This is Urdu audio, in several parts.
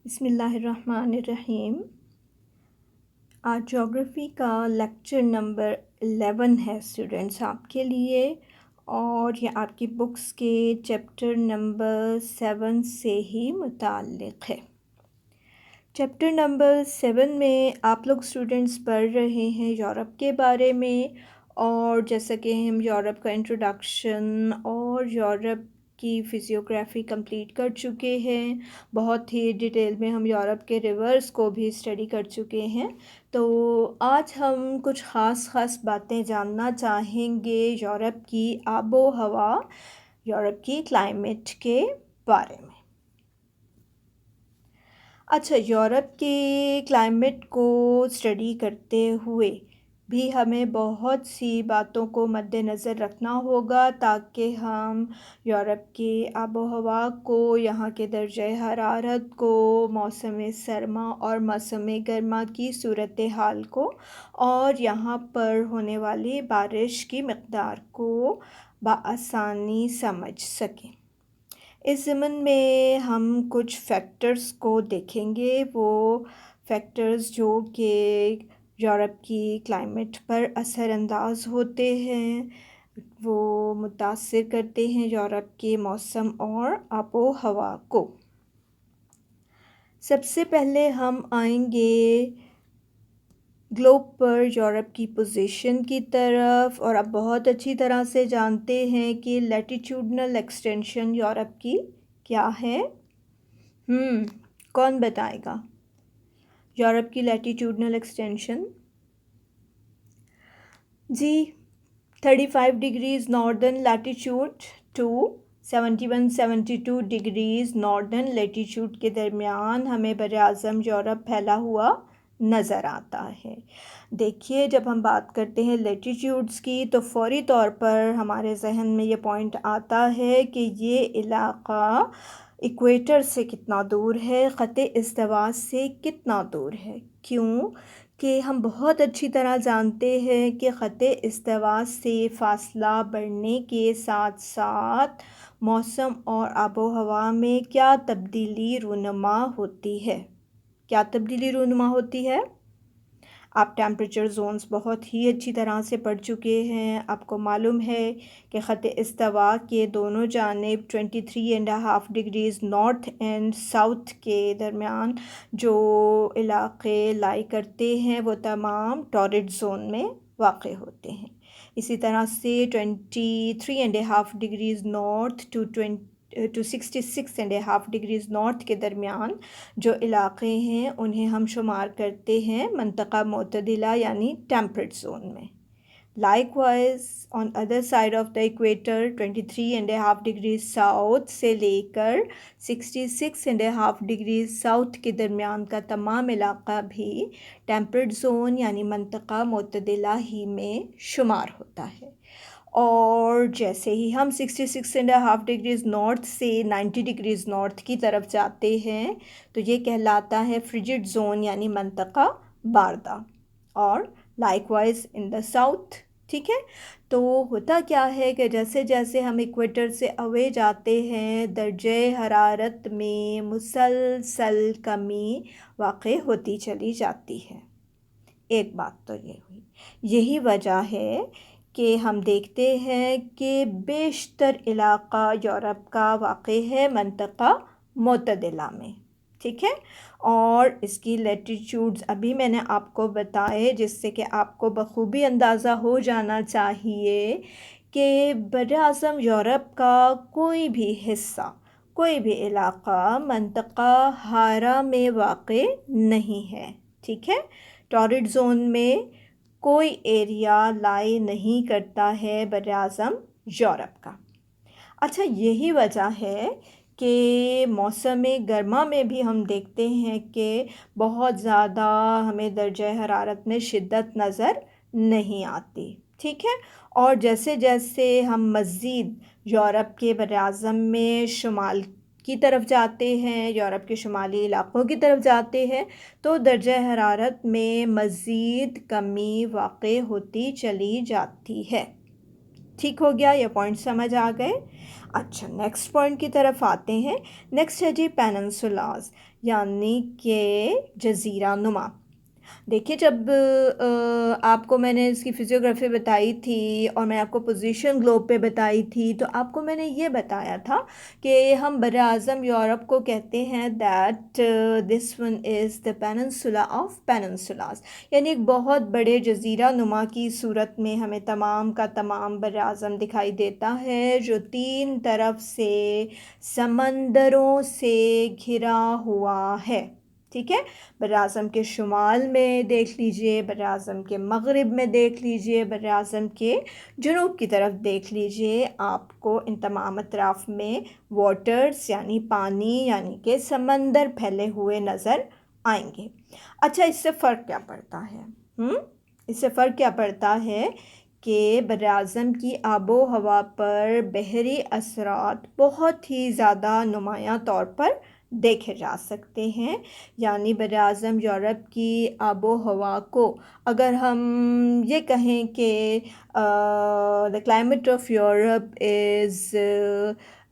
بسم اللہ الرحمن الرحیم۔ آج جغرافی کا لیکچر نمبر 11 ہے اسٹوڈنٹس آپ کے لیے، اور یہ آپ کی بکس کے چیپٹر نمبر 7 سے ہی متعلق ہے۔ چیپٹر نمبر 7 میں آپ لوگ اسٹوڈنٹس پڑھ رہے ہیں یورپ کے بارے میں، اور جیسا کہ ہم یورپ کا انٹروڈکشن اور یورپ کی فزیوگرافی کمپلیٹ کر چکے ہیں، بہت ہی ڈیٹیل میں ہم یورپ کے ریورس کو بھی اسٹڈی کر چکے ہیں۔ تو آج ہم کچھ خاص باتیں جاننا چاہیں گے یورپ کی آب و ہوا، یورپ کی کلائمیٹ کے بارے میں۔ اچھا، یورپ کے کلائمیٹ کو اسٹڈی کرتے ہوئے بھی ہمیں بہت سی باتوں کو مد نظر رکھنا ہوگا تاکہ ہم یورپ کی آب و ہوا کو، یہاں کے درجہ حرارت کو، موسم سرما اور موسم گرما کی صورتحال کو، اور یہاں پر ہونے والی بارش کی مقدار کو بآسانی سمجھ سکیں۔ اس ضمن میں ہم کچھ فیکٹرز کو دیکھیں گے، وہ فیکٹرز جو کہ یورپ کی کلائمیٹ پر اثر انداز ہوتے ہیں، وہ متاثر کرتے ہیں یورپ کے موسم اور آب و ہوا کو۔ سب سے پہلے ہم آئیں گے گلوب پر یورپ کی پوزیشن کی طرف، اور آپ بہت اچھی طرح سے جانتے ہیں کہ لیٹیٹیوڈنل ایکسٹینشن یورپ کی کیا ہے؟ کون بتائے گا یورپ کی لیٹیٹیوڈنل ایکسٹینشن؟ جی، 35 degrees northern latitude to 71-72 degrees northern latitude کے درمیان ہمیں براعظم یورپ پھیلا ہوا نظر آتا ہے۔ دیکھیے، جب ہم بات کرتے ہیں لیٹیٹیوڈز کی تو فوری طور پر ہمارے ذہن میں یہ پوائنٹ آتا ہے کہ یہ علاقہ ایکویٹر سے کتنا دور ہے، خط استوا سے کتنا دور ہے۔ کیوں کہ ہم بہت اچھی طرح جانتے ہیں کہ خط استوا سے فاصلہ بڑھنے کے ساتھ ساتھ موسم اور آب و ہوا میں کیا تبدیلی رونما ہوتی ہے؟ کیا تبدیلی رونما ہوتی ہے؟ آپ ٹیمپریچر زونز بہت ہی اچھی طرح سے پڑھ چکے ہیں۔ آپ کو معلوم ہے کہ خط استوا کے دونوں جانب 23.5 ڈگریز نارتھ اینڈ ساؤتھ کے درمیان جو علاقے لائی کرتے ہیں وہ تمام ٹارڈ زون میں واقع ہوتے ہیں۔ اسی طرح سے 23.5 degrees north to 66.5 degrees north کے درمیان جو علاقے ہیں انہیں ہم شمار کرتے ہیں منطقہ معتدلہ یعنی ٹیمپرڈ زون میں۔ Like wise on other side of the equator 23.5 degrees south سے لے کر 66.5 ڈگریز ساؤتھ کے درمیان کا تمام علاقہ بھی ٹیمپرڈ زون یعنی منطقہ معتدلہ ہی میں شمار ہوتا ہے۔ اور جیسے ہی ہم 66.5 ڈگریز نارتھ سے 90 ڈگریز نارتھ کی طرف جاتے ہیں تو یہ کہلاتا ہے فریجڈ زون یعنی منطقہ باردہ، اور لائک وائز ان دا ساؤتھ۔ ٹھیک ہے، تو ہوتا کیا ہے کہ جیسے جیسے ہم ایکویٹر سے اوے جاتے ہیں درجہ حرارت میں مسلسل کمی واقع ہوتی چلی جاتی ہے۔ ایک بات تو یہ ہوئی، یہی وجہ ہے کہ ہم دیکھتے ہیں کہ بیشتر علاقہ یورپ کا واقع ہے منطقہ معتدلہ میں۔ ٹھیک ہے، اور اس کی لیٹیٹیوڈز ابھی میں نے آپ کو بتائے، جس سے کہ آپ کو بخوبی اندازہ ہو جانا چاہیے کہ براعظم یورپ کا کوئی بھی حصہ، کوئی بھی علاقہ منطقہ حارہ میں واقع نہیں ہے۔ ٹھیک ہے، ٹارڈ زون میں کوئی ایریا لائی نہیں کرتا ہے براعظم یورپ کا۔ اچھا، یہی وجہ ہے کہ موسم گرما میں بھی ہم دیکھتے ہیں کہ بہت زیادہ ہمیں درجہ حرارت میں شدت نظر نہیں آتی۔ ٹھیک ہے، اور جیسے جیسے ہم مزید یورپ کے براعظم میں شمال کی طرف جاتے ہیں، یورپ کے شمالی علاقوں کی طرف جاتے ہیں تو درجہ حرارت میں مزید کمی واقع ہوتی چلی جاتی ہے۔ ٹھیک ہو گیا، یہ پوائنٹ سمجھ آ گئے؟ اچھا، نیکسٹ پوائنٹ کی طرف آتے ہیں۔ نیکسٹ ہے جی پیننسولاز، یعنی کہ جزیرہ نما۔ دیکھیے جب آپ کو میں نے اس کی فزیوگرافی بتائی تھی اور میں آپ کو پوزیشن گلوب پہ بتائی تھی، تو آپ کو میں نے یہ بتایا تھا کہ ہم بر اعظم یورپ کو کہتے ہیں that this one is the peninsula of peninsulas, یعنی ایک بہت بڑے جزیرہ نما کی صورت میں ہمیں تمام کا تمام بر اعظم دکھائی دیتا ہے، جو 3 طرف سے سمندروں سے گھرا ہوا ہے۔ ٹھیک ہے، بر اعظم کے شمال میں دیکھ لیجئے، بر اعظم کے مغرب میں دیکھ لیجئے، بر اعظم کے جنوب کی طرف دیکھ لیجئے، آپ کو ان تمام اطراف میں واٹرز یعنی پانی یعنی کہ سمندر پھیلے ہوئے نظر آئیں گے۔ اچھا، اس سے فرق کیا پڑتا ہے؟ اس سے فرق کیا پڑتا ہے کہ بر اعظم کی آب و ہوا پر بحری اثرات بہت ہی زیادہ نمایاں طور پر دیکھے جا سکتے ہیں، یعنی بر اعظم یورپ کی آب و ہوا کو اگر ہم یہ کہیں کہ the climate of Europe is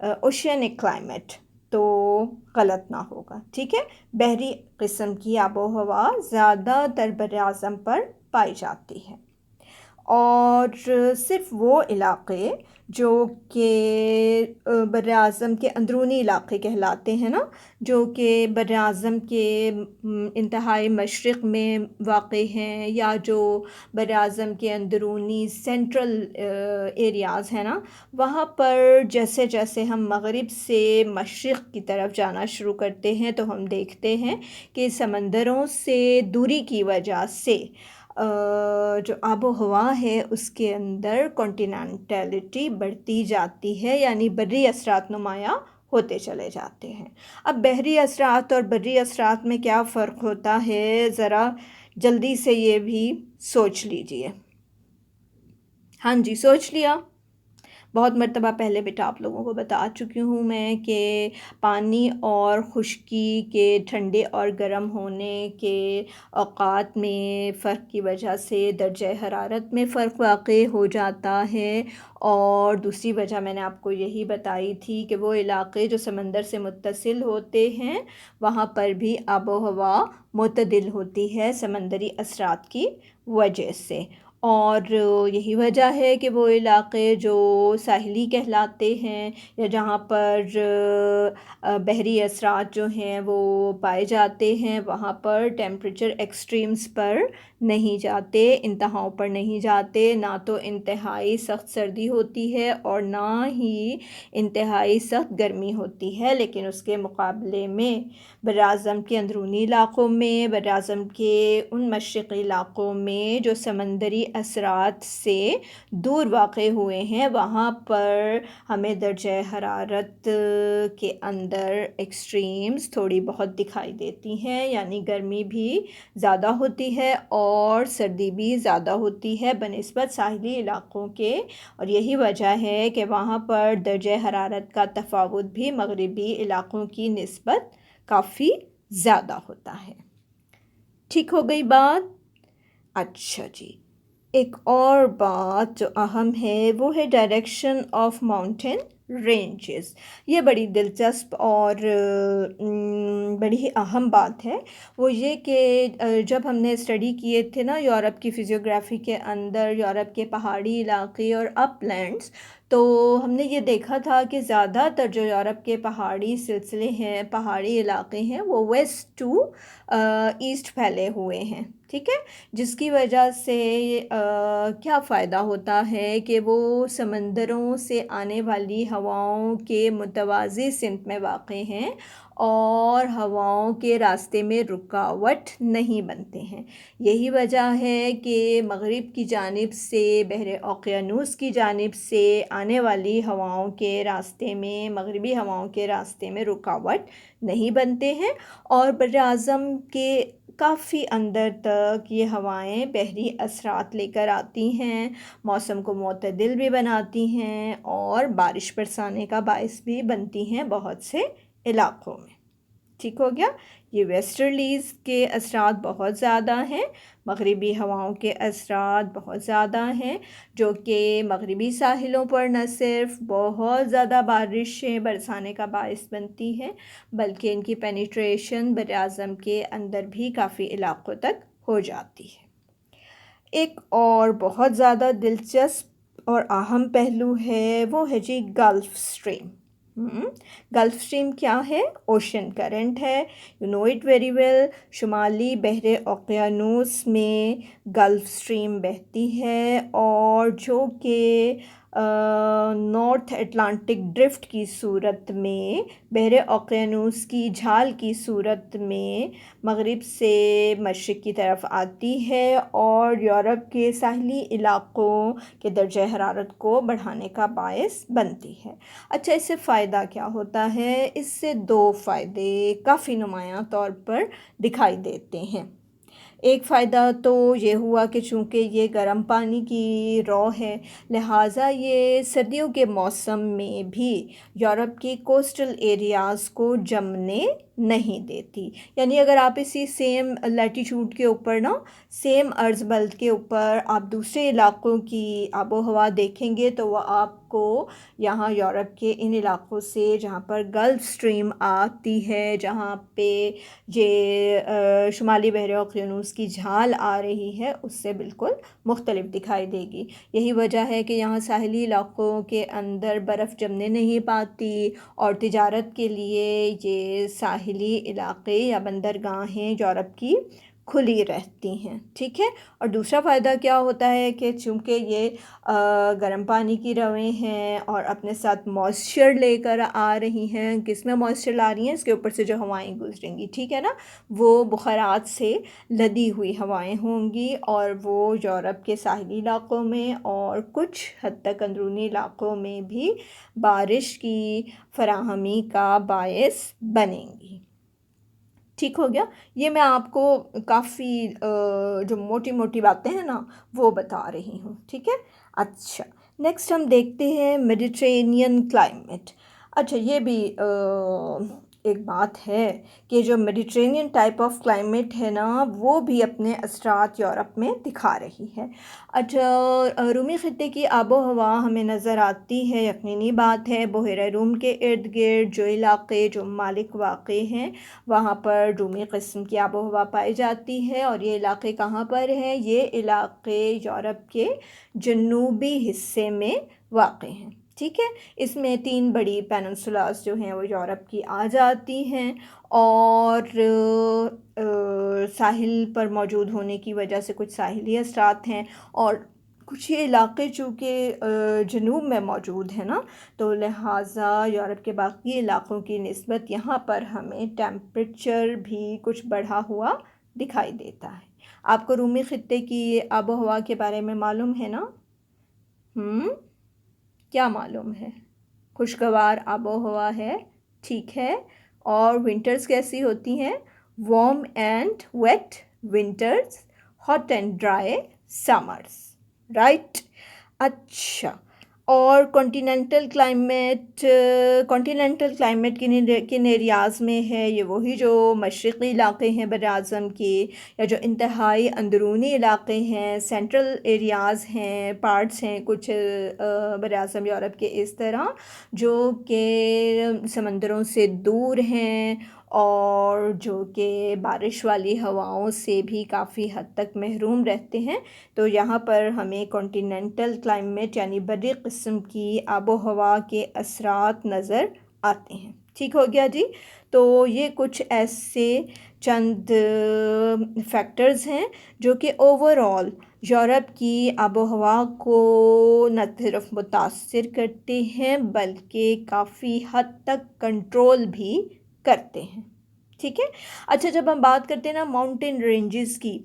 oceanic climate, تو غلط نہ ہوگا۔ ٹھیک ہے، بحری قسم کی آب و ہوا زیادہ تر بر اعظم پر پائی جاتی ہے، اور صرف وہ علاقے جو کہ بر اعظم کے اندرونی علاقے کہلاتے ہیں نا، جو کہ بر اعظم کے انتہائی مشرق میں واقع ہیں، یا جو بر اعظم کے اندرونی سینٹرل ایریاز ہیں نا، وہاں پر جیسے جیسے ہم مغرب سے مشرق کی طرف جانا شروع کرتے ہیں تو ہم دیکھتے ہیں کہ سمندروں سے دوری کی وجہ سے جو آب و ہوا ہے اس کے اندر کانٹیننٹیلٹی بڑھتی جاتی ہے، یعنی بری اثرات نمایاں ہوتے چلے جاتے ہیں۔ اب بحری اثرات اور بری اثرات میں کیا فرق ہوتا ہے، ذرا جلدی سے یہ بھی سوچ لیجئے۔ ہاں جی، سوچ لیا؟ بہت مرتبہ پہلے بیٹا آپ لوگوں کو بتا چکی ہوں میں کہ پانی اور خشکی کے ٹھنڈے اور گرم ہونے کے اوقات میں فرق کی وجہ سے درجہ حرارت میں فرق واقع ہو جاتا ہے، اور دوسری وجہ میں نے آپ کو یہی بتائی تھی کہ وہ علاقے جو سمندر سے متصل ہوتے ہیں وہاں پر بھی آب و ہوا معتدل ہوتی ہے سمندری اثرات کی وجہ سے، اور یہی وجہ ہے کہ وہ علاقے جو ساحلی کہلاتے ہیں یا جہاں پر بحری اثرات جو ہیں وہ پائے جاتے ہیں، وہاں پر ٹیمپریچر ایکسٹریمز پر نہیں جاتے، انتہاؤں پر نہیں جاتے، نہ تو انتہائی سخت سردی ہوتی ہے اور نہ ہی انتہائی سخت گرمی ہوتی ہے، لیکن اس کے مقابلے میں بر اعظم کے اندرونی علاقوں میں، بر اعظم کے ان مشرقی علاقوں میں جو سمندری اثرات سے دور واقع ہوئے ہیں، وہاں پر ہمیں درجہ حرارت کے اندر ایکسٹریمز تھوڑی بہت دکھائی دیتی ہیں، یعنی گرمی بھی زیادہ ہوتی ہے اور سردی بھی زیادہ ہوتی ہے بنسبت ساحلی علاقوں کے، اور یہی وجہ ہے کہ وہاں پر درجہ حرارت کا تفاوت بھی مغربی علاقوں کی نسبت کافی زیادہ ہوتا ہے۔ ٹھیک ہو گئی بات؟ اچھا جی، ایک اور بات جو اہم ہے وہ ہے ڈائریکشن آف ماؤنٹین رینجز۔ یہ بڑی دلچسپ اور بڑی ہی اہم بات ہے، وہ یہ کہ جب ہم نے اسٹڈی کیے تھے نا یورپ کی فزیوگرافی کے اندر یورپ کے پہاڑی علاقے اور اپ لینڈز، تو ہم نے یہ دیکھا تھا کہ زیادہ تر جو یورپ کے پہاڑی سلسلے ہیں، پہاڑی علاقے ہیں، وہ ویسٹ ٹو ایسٹ پھیلے ہوئے ہیں۔ ٹھیک ہے، جس کی وجہ سے کیا فائدہ ہوتا ہے کہ وہ سمندروں سے آنے والی ہواؤں کے متوازی سمت میں واقع ہیں اور ہواؤں کے راستے میں رکاوٹ نہیں بنتے ہیں۔ یہی وجہ ہے کہ مغرب کی جانب سے، بحر اوقیانوس کی جانب سے آنے والی ہواؤں کے راستے میں، مغربی ہواؤں کے راستے میں رکاوٹ نہیں بنتے ہیں، اور بر اعظم کے کافی اندر تک یہ ہوائیں بحری اثرات لے کر آتی ہیں، موسم کو معتدل بھی بناتی ہیں اور بارش برسانے کا باعث بھی بنتی ہیں بہت سے علاقوں میں۔ ٹھیک ہو گیا. یہ ویسٹرلیز کے اثرات بہت زیادہ ہیں، مغربی ہواؤں کے اثرات بہت زیادہ ہیں، جو کہ مغربی ساحلوں پر نہ صرف بہت زیادہ بارشیں برسانے کا باعث بنتی ہیں، بلکہ ان کی پینیٹریشن بر اعظم کے اندر بھی کافی علاقوں تک ہو جاتی ہے. ایک اور بہت زیادہ دلچسپ اور اہم پہلو ہے، وہ ہے جی گلف اسٹریم. گلف اسٹریم کیا ہے؟ اوشن کرنٹ ہے. You know it very well. شمالی بحر اوقیانوس میں گلف اسٹریم بہتی ہے، اور جو کہ نارتھ اٹلانٹک ڈرفٹ کی صورت میں، بحر اوقیانوس کی جھال کی صورت میں مغرب سے مشرق کی طرف آتی ہے اور یورپ کے ساحلی علاقوں کے درجہ حرارت کو بڑھانے کا باعث بنتی ہے. اچھا، اس سے فائدہ کیا ہوتا ہے؟ اس سے دو فائدے کافی نمایاں طور پر دکھائی دیتے ہیں. ایک فائدہ تو یہ ہوا کہ چونکہ یہ گرم پانی کی رو ہے، لہٰذا یہ سردیوں کے موسم میں بھی یورپ کی کوسٹل ایریاز کو جمنے نہیں دیتی. یعنی اگر آپ اسی سیم لیٹیچیوڈ کے اوپر سیم عرض بلد کے اوپر آپ دوسرے علاقوں کی آب و ہوا دیکھیں گے تو وہ آپ کو یہاں یورپ کے ان علاقوں سے، جہاں پر گلف اسٹریم آتی ہے، جہاں پہ یہ شمالی بحر اوقیانوس کی جھال آ رہی ہے، اس سے بالکل مختلف دکھائی دے گی. یہی وجہ ہے کہ یہاں ساحلی علاقوں کے اندر برف جمنے نہیں پاتی، اور تجارت کے لیے یہ ساحلی علاقے یا بندرگاہیں یورپ کی کھلی رہتی ہیں. ٹھیک ہے. اور دوسرا فائدہ کیا ہوتا ہے کہ چونکہ یہ گرم پانی کی رویں ہیں اور اپنے ساتھ موئسچر لے کر آ رہی ہیں. کس میں موئسچر لا رہی ہیں؟ اس کے اوپر سے جو ہوائیں گزریں گی، ٹھیک ہے نا، وہ بخارات سے لدی ہوئی ہوائیں ہوں گی، اور وہ یورپ کے ساحلی علاقوں میں اور کچھ حد تک اندرونی علاقوں میں بھی بارش کی فراہمی کا باعث بنیں گی. ٹھیک ہو گیا. یہ میں آپ کو کافی جو موٹی موٹی باتیں ہیں نا وہ بتا رہی ہوں. ٹھیک ہے. اچھا، نیکسٹ ہم دیکھتے ہیں میڈیٹرینین کلائمیٹ. اچھا، یہ بھی ایک بات ہے کہ جو میڈیٹرینین ٹائپ آف کلائمیٹ ہے نا، وہ بھی اپنے اثرات یورپ میں دکھا رہی ہے. اچھا، رومی خطے کی آب و ہوا ہمیں نظر آتی ہے، یقینی بات ہے. بحیرہ روم کے ارد گرد جو علاقے، جو ممالک واقع ہیں، وہاں پر رومی قسم کی آب و ہوا پائی جاتی ہے. اور یہ علاقے کہاں پر ہیں؟ یہ علاقے یورپ کے جنوبی حصے میں واقع ہیں. ٹھیک ہے. اس میں 3 بڑی پیننسولاز جو ہیں وہ یورپ کی آ جاتی ہیں، اور ساحل پر موجود ہونے کی وجہ سے کچھ ساحلی اثرات ہیں، اور کچھ یہ علاقے چونکہ جنوب میں موجود ہیں نا، تو لہٰذا یورپ کے باقی علاقوں کی نسبت یہاں پر ہمیں ٹیمپریچر بھی کچھ بڑھا ہوا دکھائی دیتا ہے. آپ کو رومی خطے کی آب و ہوا کے بارے میں معلوم ہے نا؟ کیا معلوم ہے؟ خوشگوار آب و ہوا ہے. ٹھیک ہے. اور ونٹرز کیسی ہوتی ہیں؟ Warm and wet winters, hot and dry summers. Right. اچھا، اور کانٹیننٹل کلائمیٹ کن ایریاز میں ہے؟ یہ وہی جو مشرقی علاقے ہیں بر اعظم کے، یا جو انتہائی اندرونی علاقے ہیں، سینٹرل ایریاز ہیں، پارٹس ہیں کچھ بر اعظم یورپ کے اس طرح، جو کہ سمندروں سے دور ہیں اور جو کہ بارش والی ہواؤں سے بھی کافی حد تک محروم رہتے ہیں. تو یہاں پر ہمیں کانٹیننٹل کلائمیٹ یعنی بری قسم کی آب و ہوا کے اثرات نظر آتے ہیں. ٹھیک ہو گیا جی. تو یہ کچھ ایسے چند فیکٹرز ہیں جو کہ اوور آل یورپ کی آب و ہوا کو نہ صرف متاثر کرتے ہیں بلکہ کافی حد تک کنٹرول بھی کرتے ہیں. ٹھیک ہے. اچھا، جب ہم بات کرتے ہیں نا ماؤنٹین رینجز کی،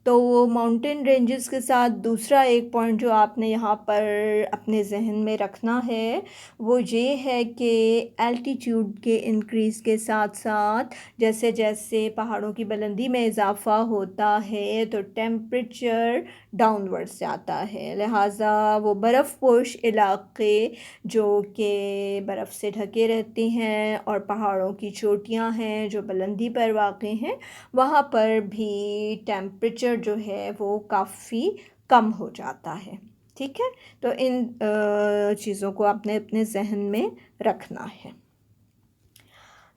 تو وہ ماؤنٹین رینجز کے ساتھ دوسرا ایک پوائنٹ جو آپ نے یہاں پر اپنے ذہن میں رکھنا ہے وہ یہ ہے کہ الٹیٹیوڈ کے انکریز کے ساتھ ساتھ جیسے جیسے پہاڑوں کی بلندی میں اضافہ ہوتا ہے تو ٹیمپریچر ڈاؤن ورڈز جاتا ہے، لہٰذا وہ برف پوش علاقے جو کہ برف سے ڈھکے رہتے ہیں اور پہاڑوں کی چوٹیاں ہیں جو بلندی پر واقع ہیں، وہاں پر بھی ٹیمپریچر جو ہے وہ کافی کم ہو جاتا ہے. ٹھیک ہے، تو ان چیزوں کو آپ نے اپنے ذہن میں رکھنا ہے.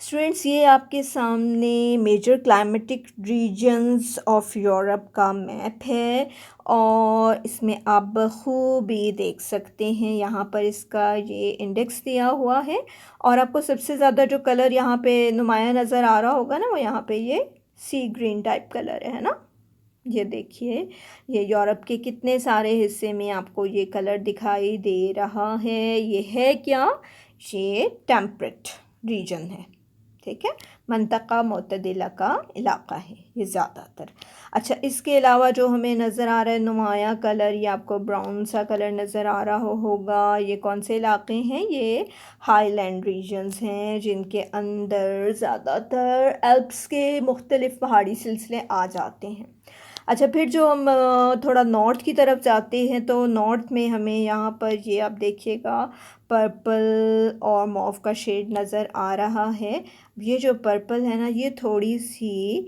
اسٹوڈینٹس، یہ آپ کے سامنے major climatic regions of Europe کا میپ ہے اور اس میں آپ بخوبی دیکھ سکتے ہیں. یہاں پر اس کا یہ انڈیکس دیا ہوا ہے اور آپ کو سب سے زیادہ جو کلر یہاں پہ نمایاں نظر آ رہا ہوگا نا، وہ یہاں پہ یہ سی گرین ٹائپ کلر ہے نا. یہ دیکھیے، یہ یورپ کے کتنے سارے حصے میں آپ کو یہ کلر دکھائی دے رہا ہے. یہ ہے کیا؟ یہ ٹیمپریٹ ریجن ہے. ٹھیک ہے، منطقہ معتدلہ کا علاقہ ہے یہ زیادہ تر. اچھا، اس کے علاوہ جو ہمیں نظر آ رہا ہے نمایاں کلر، یہ آپ کو براؤن سا کلر نظر آ رہا ہوگا. یہ کون سے علاقے ہیں؟ یہ ہائی لینڈ ریجنز ہیں جن کے اندر زیادہ تر الپس کے مختلف پہاڑی سلسلے آ جاتے ہیں. اچھا، پھر جو ہم تھوڑا نارتھ کی طرف جاتے ہیں تو نارتھ میں ہمیں یہاں پر یہ آپ دیکھیے گا پرپل اور موو کا شیڈ نظر آ رہا ہے. یہ جو پرپل ہے نا، یہ تھوڑی سی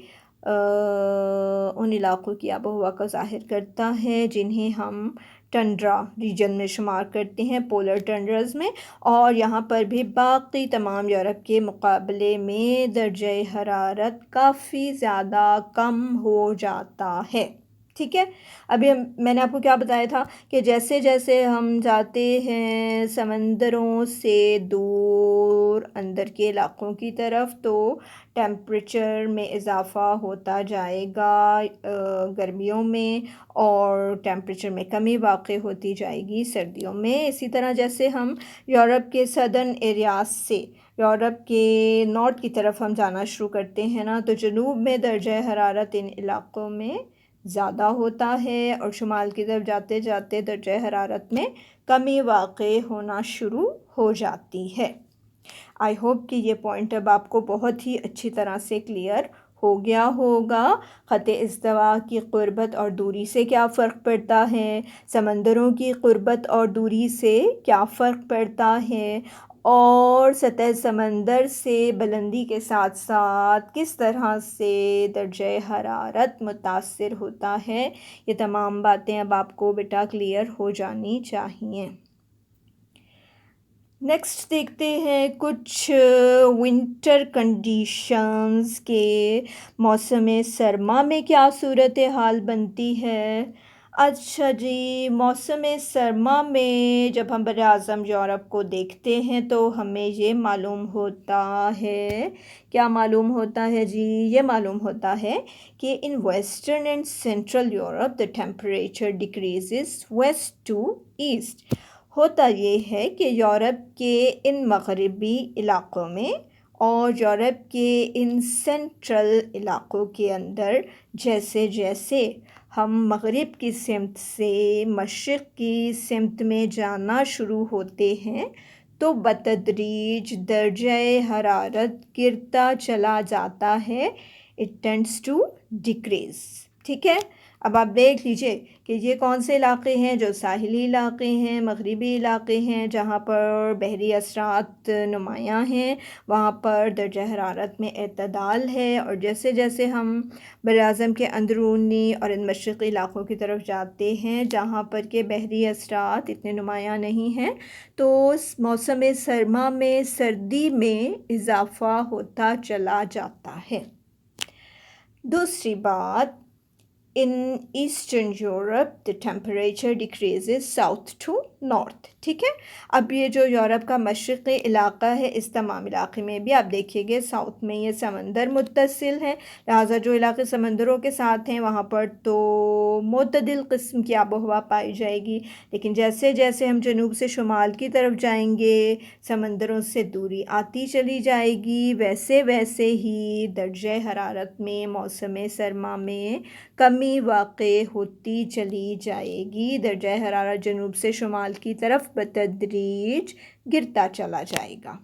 ان علاقوں کی آب و ہوا کا ظاہر کرتا ہے جنہیں ہم ٹنڈرا ریجن میں شمار کرتے ہیں، پولر ٹنڈرز میں. اور یہاں پر بھی باقی تمام یورپ کے مقابلے میں درجہ حرارت کافی زیادہ کم ہو جاتا ہے. ٹھیک ہے، ابھی میں نے آپ کو کیا بتایا تھا کہ جیسے جیسے ہم جاتے ہیں سمندروں سے دور اندر کے علاقوں کی طرف تو ٹیمپریچر میں اضافہ ہوتا جائے گا گرمیوں میں، اور ٹیمپریچر میں کمی واقع ہوتی جائے گی سردیوں میں. اسی طرح جیسے ہم یورپ کے سدرن ایریاز سے یورپ کے نارتھ کی طرف ہم جانا شروع کرتے ہیں نا، تو جنوب میں درجہ حرارت ان علاقوں میں زیادہ ہوتا ہے اور شمال کی طرف جاتے جاتے درجہ حرارت میں کمی واقع ہونا شروع ہو جاتی ہے. آئی ہوپ کہ یہ پوائنٹ اب آپ کو بہت ہی اچھی طرح سے کلیئر ہو گیا ہوگا. خط استوا کی قربت اور دوری سے کیا فرق پڑتا ہے، سمندروں کی قربت اور دوری سے کیا فرق پڑتا ہے، اور سطح سمندر سے بلندی کے ساتھ ساتھ کس طرح سے درجہ حرارت متاثر ہوتا ہے. یہ تمام باتیں اب آپ کو بیٹا کلیئر ہو جانی چاہیے. نیکسٹ دیکھتے ہیں کچھ ونٹر کنڈیشنز کے موسم سرما میں کیا صورتحال بنتی ہے. اچھا جی، موسم سرما میں جب ہم براعظم یورپ کو دیکھتے ہیں تو ہمیں یہ معلوم ہوتا ہے، کیا معلوم ہوتا ہے جی؟ یہ معلوم ہوتا ہے کہ in western and central Europe the temperature decreases west to east. ہوتا یہ ہے کہ یورپ کے ان مغربی علاقوں میں اور یورپ کے ان سینٹرل علاقوں کے اندر جیسے جیسے ہم مغرب کی سمت سے مشرق کی سمت میں جانا شروع ہوتے ہیں تو بتدریج درجہ حرارت گرتا چلا جاتا ہے. It tends to decrease. ٹھیک ہے، اب آپ دیکھ لیجئے کہ یہ کون سے علاقے ہیں جو ساحلی علاقے ہیں، مغربی علاقے ہیں جہاں پر بحری اثرات نمایاں ہیں، وہاں پر درجہ حرارت میں اعتدال ہے. اور جیسے جیسے ہم براعظم کے اندرونی اور ان مشرقی علاقوں کی طرف جاتے ہیں جہاں پر کہ بحری اثرات اتنے نمایاں نہیں ہیں، تو موسم سرما میں سردی میں اضافہ ہوتا چلا جاتا ہے. دوسری بات، in Eastern Europe the temperature decreases south to north. ٹھیک ہے، اب یہ جو یورپ کا مشرقی علاقہ ہے اس تمام علاقے میں بھی آپ دیکھیے گے ساؤتھ میں یہ سمندر متصل ہے، لہٰذا جو علاقے سمندروں کے ساتھ ہیں وہاں پر تو معتدل قسم کی آب و ہوا پائی جائے گی. لیکن جیسے جیسے ہم جنوب سے شمال کی طرف جائیں گے سمندروں سے دوری آتی چلی جائے گی، ویسے ویسے ہی درجہ حرارت میں موسم سرما میں کمی واقع ہوتی چلی جائے گی. درجہ حرارت جنوب سے شمال کی طرف بتدریج گرتا چلا جائے گا.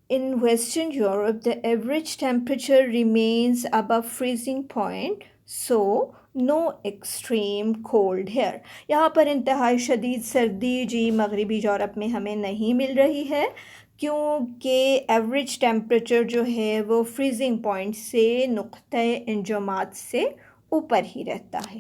In Western Europe, the average temperature remains above freezing point, so know extreme cold hair. یہاں پر انتہائی شدید سردی جی مغربی یورپ میں ہمیں نہیں مل رہی ہے، کیونکہ ایوریج ٹیمپریچر جو ہے وہ فریزنگ پوائنٹ سے نقطۂ انجماد سے اوپر ہی رہتا ہے.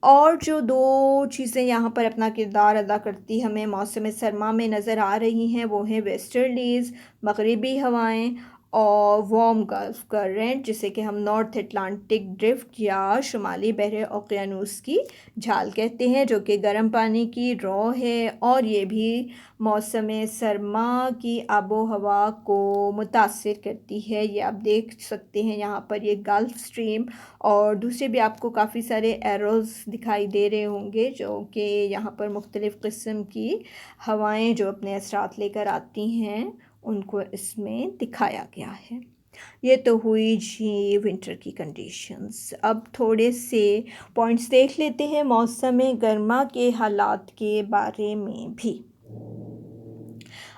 اور جو دو چیزیں یہاں پر اپنا کردار ادا کرتی ہمیں موسم سرما میں نظر آ رہی ہیں، وہ ہیں ویسٹرلیز مغربی ہوائیں اور وارم گلف کرنٹ، جسے کہ ہم نارتھ اٹلانٹک ڈرفٹ یا شمالی بحر اوقیانوس کی جھال کہتے ہیں، جو کہ گرم پانی کی رو ہے، اور یہ بھی موسم سرما کی آب و ہوا کو متاثر کرتی ہے. یہ آپ دیکھ سکتے ہیں یہاں پر یہ گلف اسٹریم، اور دوسرے بھی آپ کو کافی سارے ایروز دکھائی دے رہے ہوں گے، جو کہ یہاں پر مختلف قسم کی ہوائیں جو اپنے اثرات لے کر آتی ہیں ان کو اس میں دکھایا گیا ہے. یہ تو ہوئی جی ونٹر کی کنڈیشنز. اب تھوڑے سے پوائنٹس دیکھ لیتے ہیں موسم گرما کے حالات کے بارے میں بھی.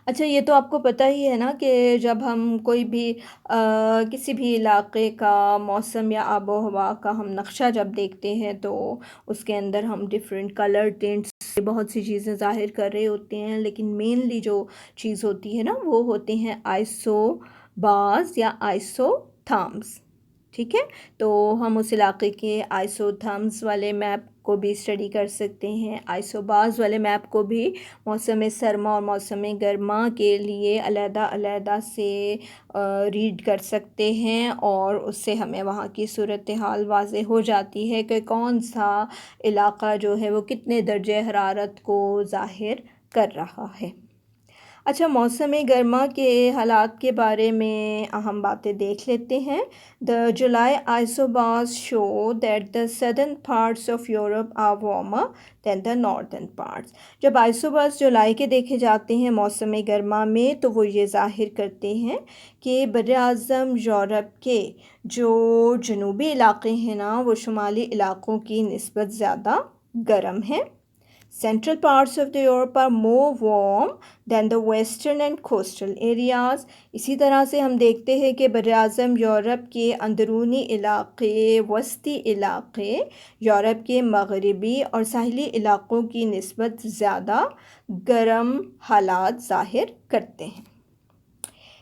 اچھا، یہ تو آپ کو پتہ ہی ہے نا کہ جب ہم کوئی بھی کسی بھی علاقے کا موسم یا آب و ہوا کا ہم نقشہ جب دیکھتے ہیں تو اس کے اندر ہم ڈفرینٹ کلر ٹینٹس سے بہت سی چیزیں ظاہر کر رہے ہوتے ہیں، لیکن مینلی جو چیز ہوتی ہے نا وہ ہوتے ہیں آئسو باز یا آئسو تھامس. ٹھیک ہے، تو ہم اس علاقے کے آئسو تھامس والے میپ کو بھی اسٹڈی کر سکتے ہیں. آئسو باز والے میپ کو بھی موسم سرما اور موسم گرما کے لیے علیحدہ علیحدہ سے ریڈ کر سکتے ہیں، اور اس سے ہمیں وہاں کی صورتحال واضح ہو جاتی ہے کہ کون سا علاقہ جو ہے وہ کتنے درجہ حرارت کو ظاہر کر رہا ہے. اچھا، موسم گرما کے حالات کے بارے میں اہم باتیں دیکھ لیتے ہیں. The July isobars show that the southern parts of Europe are warmer than the northern parts. جب آئسوبارس جولائی کے دیکھے جاتے ہیں موسم گرما میں تو وہ یہ ظاہر کرتے ہیں کہ براعظم یورپ کے جو جنوبی علاقے ہیں نا وہ شمالی علاقوں کی نسبت زیادہ گرم ہیں. Central parts of the Europe are more warm than the western and coastal areas. اسی طرح سے ہم دیکھتے ہیں کہ براعظم یورپ کے اندرونی علاقے، وسطی علاقے یورپ کے مغربی اور ساحلی علاقوں کی نسبت زیادہ گرم حالات ظاہر کرتے ہیں.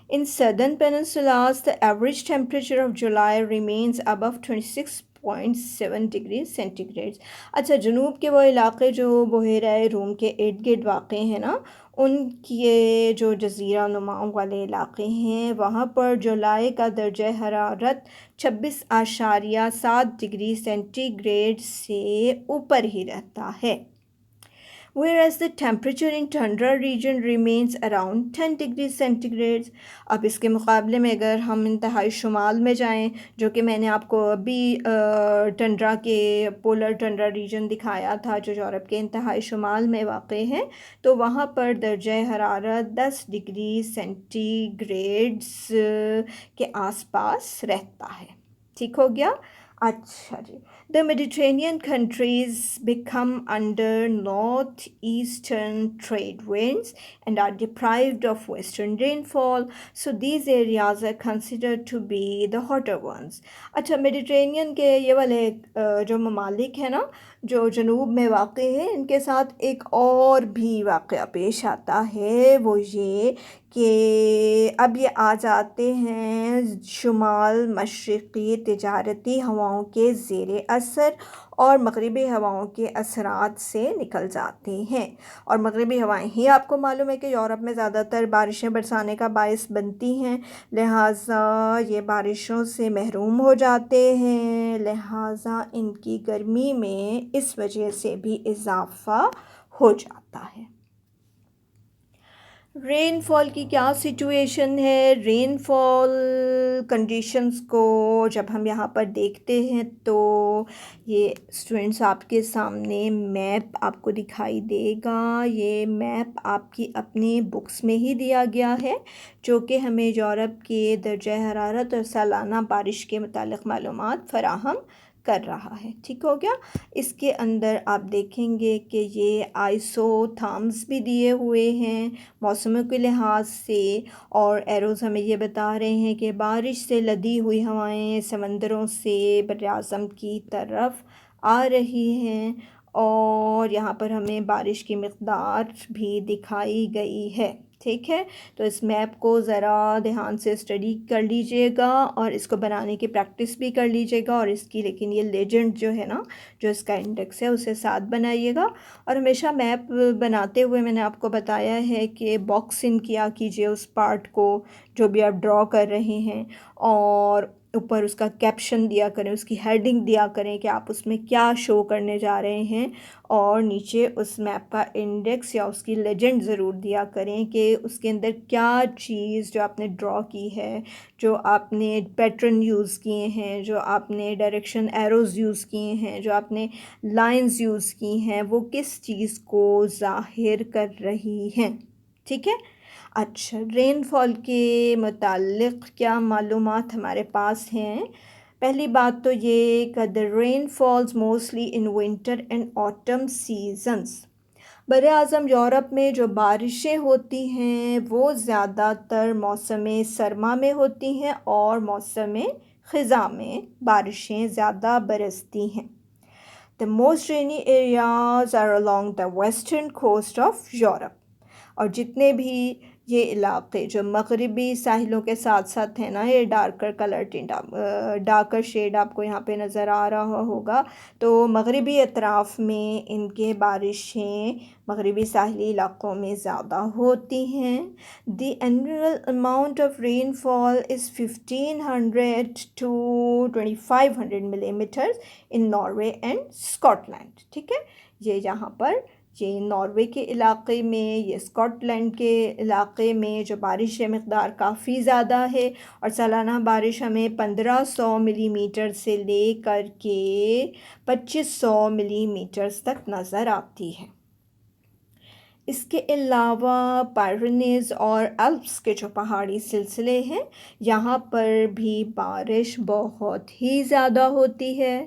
In southern peninsulas, the average temperature of July remains above 26.7 degrees centigrade. اچھا، جنوب کے وہ علاقے جو بحیرہ روم کے ارد گرد واقع ہیں نا، ان کے جو جزیرہ نما والے علاقے ہیں وہاں پر جولائی کا درجہ حرارت 26.7 ڈگری سینٹی گریڈ سے اوپر ہی رہتا ہے. Whereas the temperature in tundra region remains around 10 degrees centigrade. اب اس کے مقابلے میں اگر ہم انتہائی شمال میں جائیں، جو کہ میں نے آپ کو ابھی ٹنڈرا کے پولر ٹنڈرا ریجن دکھایا تھا جو یورپ کے انتہائی شمال میں واقع ہے، تو وہاں پر درجہ حرارت 10 ڈگری سینٹی گریڈز کے آس پاس رہتا ہے. ٹھیک ہو گیا؟ اچھا جی. The Mediterranean countries become under northeastern trade winds and are deprived of western rainfall, so these areas are considered to be the hotter ones. اچھا، میڈیٹرینین کے یہ والے جو ممالک ہیں نا جو جنوب میں واقع ہیں، ان کے ساتھ ایک اور بھی واقعہ پیش آتا ہے، وہ یہ کہ اب یہ آ جاتے ہیں شمال مشرقی تجارتی ہواؤں کے زیر اثر اور مغربی ہواؤں کے اثرات سے نکل جاتے ہیں. اور مغربی ہوائیں ہی آپ کو معلوم ہے کہ یورپ میں زیادہ تر بارشیں برسانے کا باعث بنتی ہیں، لہٰذا یہ بارشوں سے محروم ہو جاتے ہیں، لہٰذا ان کی گرمی میں اس وجہ سے بھی اضافہ ہو جاتا ہے. رین فال کی کیا سچویشن ہے؟ رین فال کنڈیشنز کو جب ہم یہاں پر دیکھتے ہیں تو یہ اسٹوڈنٹس آپ کے سامنے میپ آپ کو دکھائی دے گا. یہ میپ آپ کی اپنی بکس میں ہی دیا گیا ہے جو کہ ہمیں یورپ کے درجہ حرارت اور سالانہ بارش کے متعلق معلومات فراہم کر رہا ہے. ٹھیک ہو گیا. اس کے اندر آپ دیکھیں گے کہ یہ آئسو تھامس بھی دیے ہوئے ہیں موسموں کے لحاظ سے، اور ایروز ہمیں یہ بتا رہے ہیں کہ بارش سے لدی ہوئی ہوائیں سمندروں سے براعظم کی طرف آ رہی ہیں، اور یہاں پر ہمیں بارش کی مقدار بھی دکھائی گئی ہے. ٹھیک ہے. تو اس میپ کو ذرا دھیان سے اسٹڈی کر لیجئے گا اور اس کو بنانے کی پریکٹس بھی کر لیجئے گا، اور اس کی لیکن یہ لیجنڈ جو ہے نا، جو اس کا انڈیکس ہے اسے ساتھ بنائیے گا. اور ہمیشہ میپ بناتے ہوئے میں نے آپ کو بتایا ہے کہ باکس ان کیا کیجئے اس پارٹ کو جو بھی آپ ڈرا کر رہے ہیں، اور اوپر اس کا کیپشن دیا کریں، اس کی ہیڈنگ دیا کریں کہ آپ اس میں کیا شو کرنے جا رہے ہیں، اور نیچے اس میپ کا انڈیکس یا اس کی لیجنڈ ضرور دیا کریں کہ اس کے اندر کیا چیز جو آپ نے ڈرا کی ہے، جو آپ نے پیٹرن یوز کیے ہیں، جو آپ نے ڈائریکشن ایروز یوز کیے ہیں، جو آپ نے لائنز یوز کی ہیں، وہ کس چیز کو ظاہر کر رہی ہیں. ٹھیک ہے. اچھا، رین فال کے متعلق کیا معلومات ہمارے پاس ہیں؟ پہلی بات تو یہ کہ the rain falls mostly in winter and autumn seasons. براعظم یورپ میں جو بارشیں ہوتی ہیں وہ زیادہ تر موسم سرما میں ہوتی ہیں، اور موسم خزاں میں بارشیں زیادہ برستی ہیں. The most rainy areas are along the western coast of Europe. اور جتنے بھی یہ علاقے جو مغربی ساحلوں کے ساتھ ساتھ ہیں نا، یہ ڈارکر کلر ڈارکر شیڈ آپ کو یہاں پہ نظر آ رہا ہوگا، تو مغربی اطراف میں ان کے بارشیں مغربی ساحلی علاقوں میں زیادہ ہوتی ہیں. The annual amount of rainfall is 1500 to 2500 millimeters in Norway and Scotland. ٹھیک ہے. یہ یہاں پر یہ ناروے کے علاقے میں، یہ اسکاٹ لینڈ کے علاقے میں جو بارش مقدار کافی زیادہ ہے، اور سالانہ بارش ہمیں 1500 ملی میٹر سے لے کر کے 2500 ملی میٹرز تک نظر آتی ہے. اس کے علاوہ پائرنیز اور الپس کے جو پہاڑی سلسلے ہیں، یہاں پر بھی بارش بہت ہی زیادہ ہوتی ہے،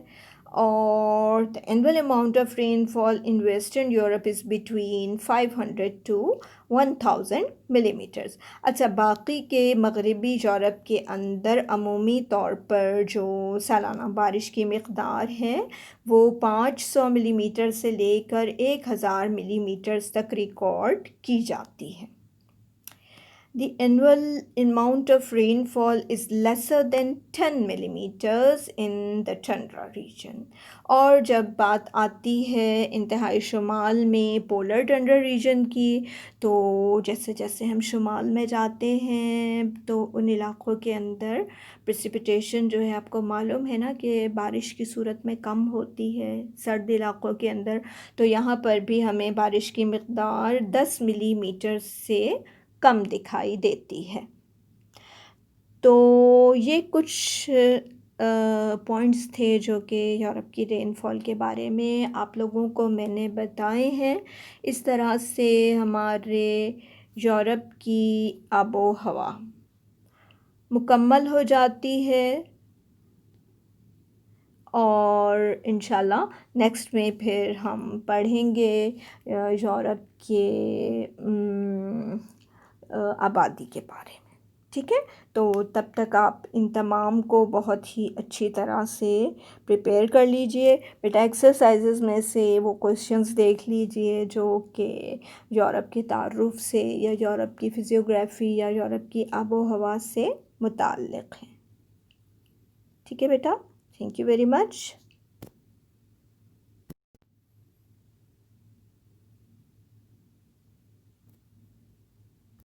اور the annual amount of rainfall in Western Europe is between 500 to 1000 millimeters. اچھا، باقی کے مغربی یورپ کے اندر عمومی طور پر جو سالانہ بارش کی مقدار ہے وہ 500 ملی میٹر سے لے کر 1000 ملی میٹرز تک ریکارڈ کی جاتی ہے. The annual amount of rainfall is lesser than 10 millimeters in the tundra region. اور جب بات آتی ہے انتہائی شمال میں پولر ٹنڈرا ریجن کی، تو جیسے جیسے ہم شمال میں جاتے ہیں تو ان علاقوں کے اندر پریسیپیٹیشن جو ہے آپ کو معلوم ہے نا کہ بارش کی صورت میں کم ہوتی ہے سرد علاقوں کے اندر، تو یہاں پر بھی ہمیں بارش کی مقدار 10 ملی میٹر سے کم دکھائی دیتی ہے. تو یہ کچھ پوائنٹس تھے جو کہ یورپ کی رین فال کے بارے میں آپ لوگوں کو میں نے بتائے ہیں. اس طرح سے ہمارے یورپ کی آب و ہوا مکمل ہو جاتی ہے، اور انشاءاللہ نیکسٹ میں پھر ہم پڑھیں گے یورپ کے آبادی کے بارے میں. ٹھیک ہے. تو تب تک آپ ان تمام کو بہت ہی اچھی طرح سے پریپیئر کر لیجئے. بیٹا ایکسرسائزز میں سے وہ کویشچنز دیکھ لیجئے جو کہ یورپ کے تعارف سے یا یورپ کی فزیوگرافی یا یورپ کی آب و ہوا سے متعلق ہیں. ٹھیک ہے بیٹا. Thank you very much.